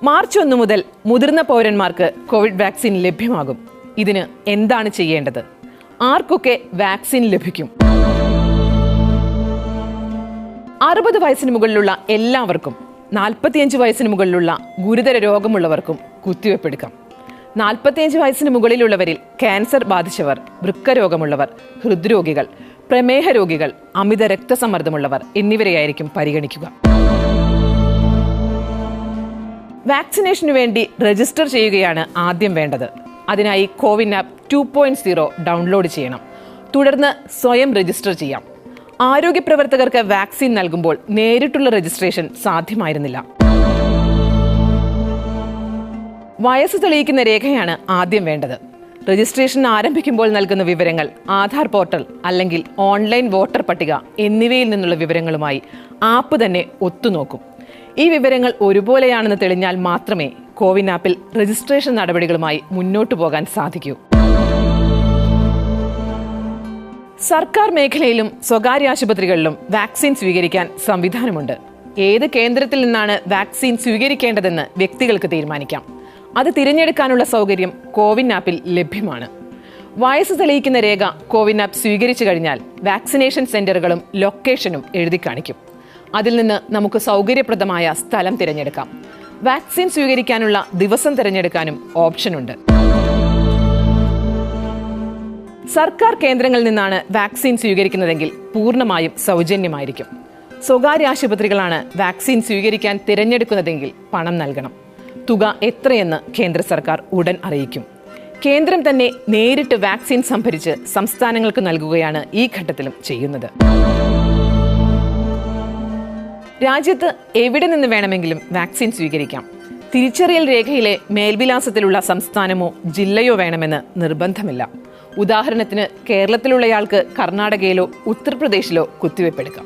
March 1 മുതൽ മുതിർന്ന പൗരന്മാർക്ക് കോവിഡ് വാക്സിൻ ലഭ്യമാകും. ഇതിന് എന്താണ് ചെയ്യേണ്ടത്? ആർക്കൊക്കെ വാക്സിൻ ലഭിക്കും? 60 വയസ്സിന് മുകളിലുള്ള എല്ലാവർക്കും 45 വയസ്സിന് മുകളിലുള്ള ഗുരുതര രോഗമുള്ളവർക്കും കുത്തിവയ്പ് എടുക്കാം. 45 വയസ്സിന് മുകളിലുള്ളവരിൽ ക്യാൻസർ ബാധിച്ചവർ, വൃക്കരോഗമുള്ളവർ, ഹൃദ്രോഗികൾ, പ്രമേഹ രോഗികൾ, അമിത രക്തസമ്മർദ്ദമുള്ളവർ എന്നിവരെയായിരിക്കും പരിഗണിക്കുക. വാക്സിനേഷനു വേണ്ടി രജിസ്റ്റർ ചെയ്യുകയാണ് ആദ്യം വേണ്ടത്. അതിനായി കോവിൻ ആപ്പ് 2.0 ഡൗൺലോഡ് ചെയ്യണം. തുടർന്ന് സ്വയം രജിസ്റ്റർ ചെയ്യാം. ആരോഗ്യ പ്രവർത്തകർക്ക് വാക്സിൻ നൽകുമ്പോൾ നേരിട്ടുള്ള രജിസ്ട്രേഷൻ സാധ്യമായിരുന്നില്ല. വയസ്സ് തെളിയിക്കുന്ന രേഖയാണ് ആദ്യം വേണ്ടത്. രജിസ്ട്രേഷൻ ആരംഭിക്കുമ്പോൾ നൽകുന്ന വിവരങ്ങൾ ആധാർ പോർട്ടൽ അല്ലെങ്കിൽ ഓൺലൈൻ വോട്ടർ പട്ടിക എന്നിവയിൽ നിന്നുള്ള വിവരങ്ങളുമായി ആപ്പ് തന്നെ ഒത്തുനോക്കും. ഈ വിവരങ്ങൾ ഒരുപോലെയാണെന്ന് തെളിഞ്ഞാൽ മാത്രമേ കോവിൻ ആപ്പിൽ രജിസ്ട്രേഷൻ നടപടികളുമായി മുന്നോട്ടു പോകാൻ സാധിക്കൂ. സർക്കാർ മേഖലയിലും സ്വകാര്യ ആശുപത്രികളിലും വാക്സിൻ സ്വീകരിക്കാൻ സംവിധാനമുണ്ട്. ഏത് കേന്ദ്രത്തിൽ നിന്നാണ് വാക്സിൻ സ്വീകരിക്കേണ്ടതെന്ന് വ്യക്തികൾക്ക് തീരുമാനിക്കാം. അത് തിരഞ്ഞെടുക്കാനുള്ള സൗകര്യം കോവിൻ ആപ്പിൽ ലഭ്യമാണ്. വയസ്സ് തെളിയിക്കുന്ന രേഖ കോവിൻ ആപ്പ് സ്വീകരിച്ചു കഴിഞ്ഞാൽ വാക്സിനേഷൻ സെന്ററുകളും ലൊക്കേഷനും എഴുതി കാണിക്കും. അതിൽ നിന്ന് നമുക്ക് സൗകര്യപ്രദമായ സ്ഥലം തിരഞ്ഞെടുക്കാം. വാക്സിൻ സ്വീകരിക്കാനുള്ള ദിവസം തിരഞ്ഞെടുക്കാനും ഓപ്ഷനുണ്ട്. സർക്കാർ കേന്ദ്രങ്ങളിൽ നിന്നാണ് വാക്സിൻ സ്വീകരിക്കുന്നതെങ്കിൽ പൂർണ്ണമായും സൗജന്യമായിരിക്കും. സ്വകാര്യ ആശുപത്രികളാണ് വാക്സിൻ സ്വീകരിക്കാൻ തിരഞ്ഞെടുക്കുന്നതെങ്കിൽ പണം നൽകണം. തുക എത്രയെന്ന് കേന്ദ്ര സർക്കാർ ഉടൻ അറിയിക്കും. കേന്ദ്രം തന്നെ നേരിട്ട് വാക്സിൻ സംഭരിച്ച് സംസ്ഥാനങ്ങൾക്ക് നൽകുകയാണ് ഈ ഘട്ടത്തിലും ചെയ്യുന്നത്. രാജ്യത്ത് എവിടെ നിന്ന് വേണമെങ്കിലും വാക്സിൻ സ്വീകരിക്കാം. തിരിച്ചറിയൽ രേഖയിലെ മേൽവിലാസത്തിലുള്ള സംസ്ഥാനമോ ജില്ലയോ വേണമെന്ന് നിർബന്ധമില്ല. ഉദാഹരണത്തിന് കേരളത്തിലുള്ളയാൾക്ക് കർണാടകയിലോ ഉത്തർപ്രദേശിലോ കുത്തിവയ്പ് എടുക്കാം.